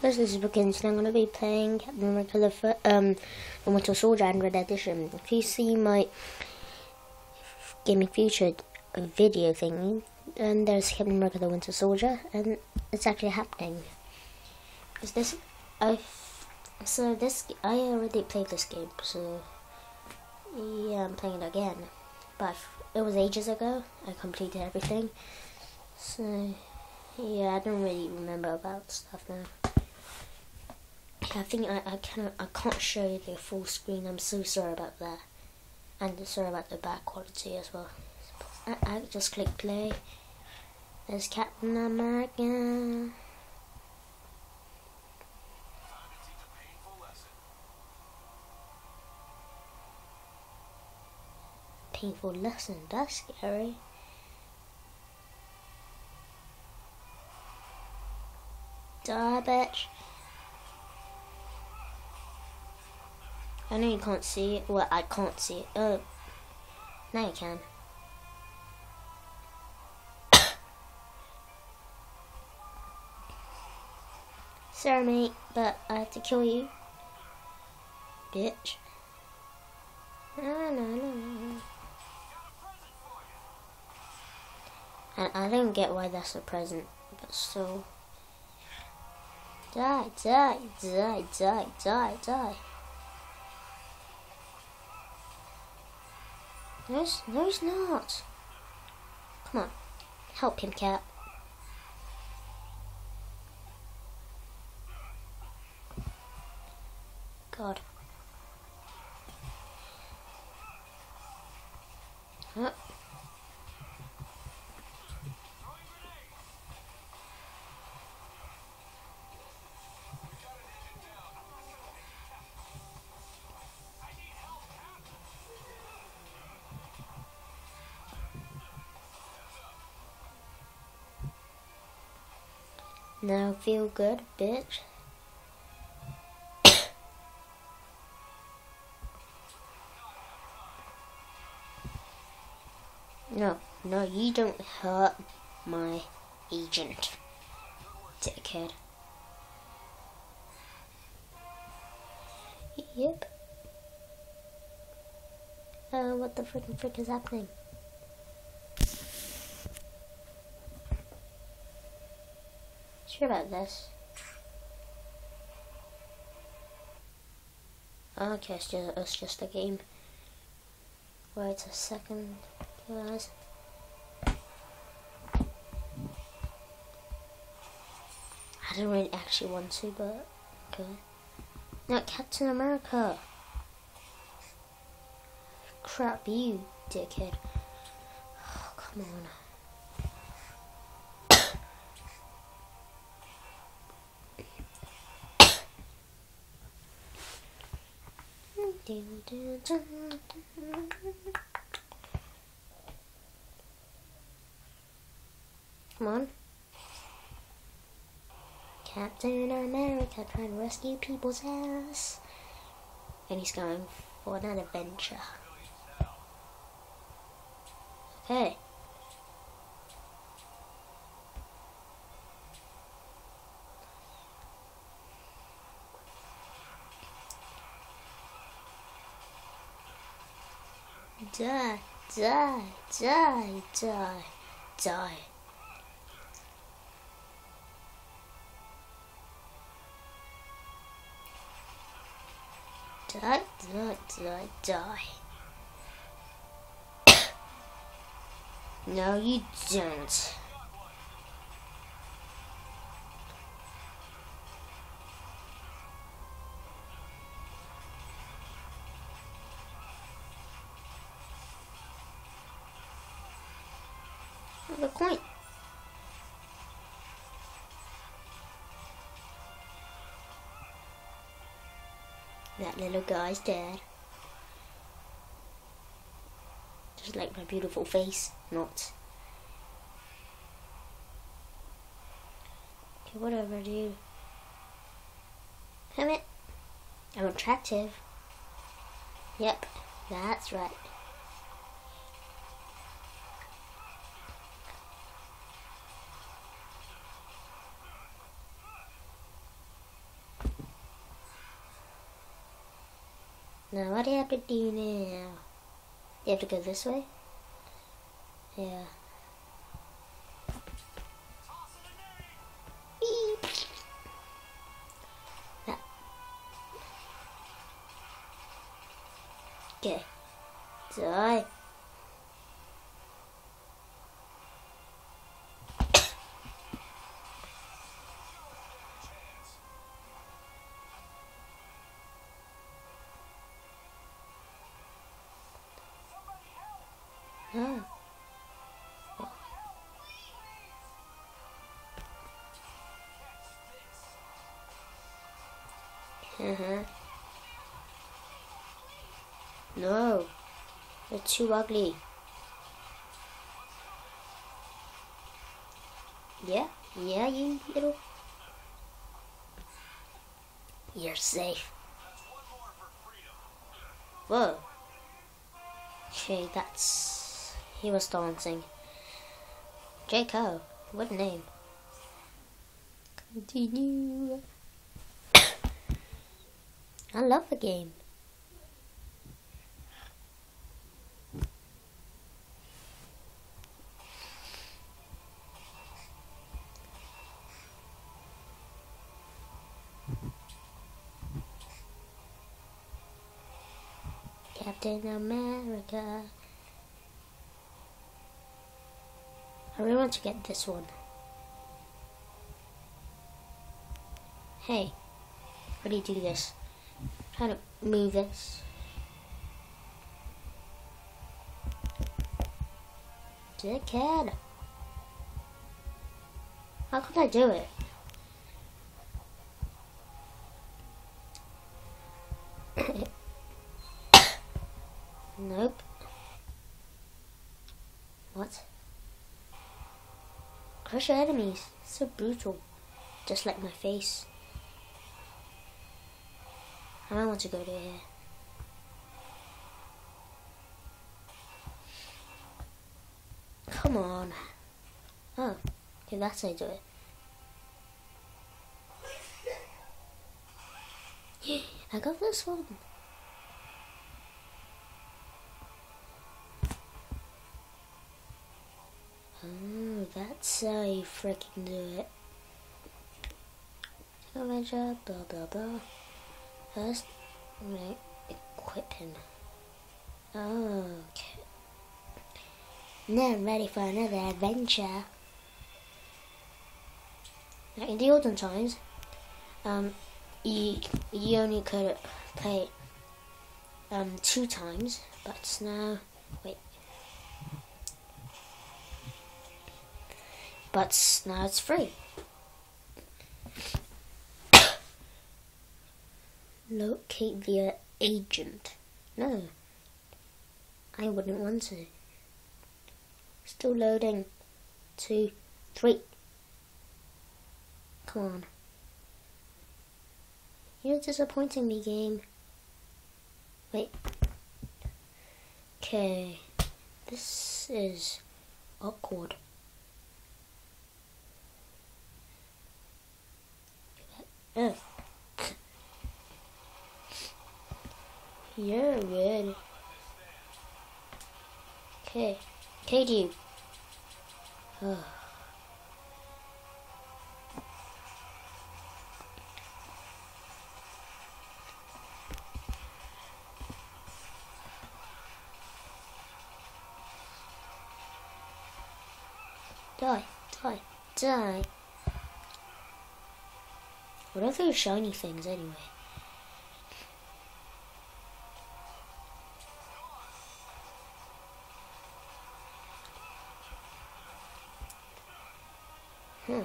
This is Bookings, and I'm going to be playing Captain America the Winter Soldier Android Edition. If you see my Gaming Future video thingy, and there's Captain America the Winter Soldier, and it's actually happening. Is this? I already played this game, so yeah, I'm playing it again. But it was ages ago. I completed everything, so yeah, I don't really remember about stuff now. I think I can't show you the full screen. I'm so sorry about that, and sorry about the bad quality as well. I just click play. There's Captain America. Painful lesson. That's scary. Die, bitch. I know you can't see it. Well, I can't see it. Oh, now you can. Sorry, mate, but I have to kill you, bitch. No. And I don't get why that's a present, but still. Die. No, he's not. Come on. Help him, Cap. God. Huh? Now feel good, bitch. No, you don't hurt my agent, dickhead. Yep. What the freaking frick is happening? Sure about this. Okay, it's just a game. Wait a second, guys. I don't really actually want to, but okay. Not Captain America. Crap, you dickhead. Oh, come on. Come on. Captain America trying to rescue people's ass. And he's going for an adventure. Okay. Die. Die. No, you don't. The coin. That little guy's dead. Just like my beautiful face, not. Okay, whatever, dude. Damn it. I'm attractive. Yep, that's right. Now what do you have to do now? You have to go this way? Yeah. That. Okay. Die. Oh. No, they're too ugly. Yeah, you little. You're safe. Whoa. Okay, he was dancing. J.K. What name? Continue. I love the game. Captain America. I really want to get this one. Hey, how do you do this? Try to move this. Dickhead. How could I do it? Nope. What? Crush your enemies. So brutal. Just like my face. I don't want to go to here. Come on. Oh, okay, that's how I do it. I got this one. Oh, that's how you freaking do it. Avenger, blah blah blah. First, I'm gonna equip him. Oh, okay. Now I'm ready for another adventure. Now, in the olden times, you only could play 2 times, but now now it's free. Locate the agent. No, I wouldn't want to. Still loading. 2, 3. Come on. You're disappointing me, game. Wait. Okay. This is awkward. Oh. You're good. Okay. KD. Oh. Die, die, die. What are those shiny things anyway? Hmm.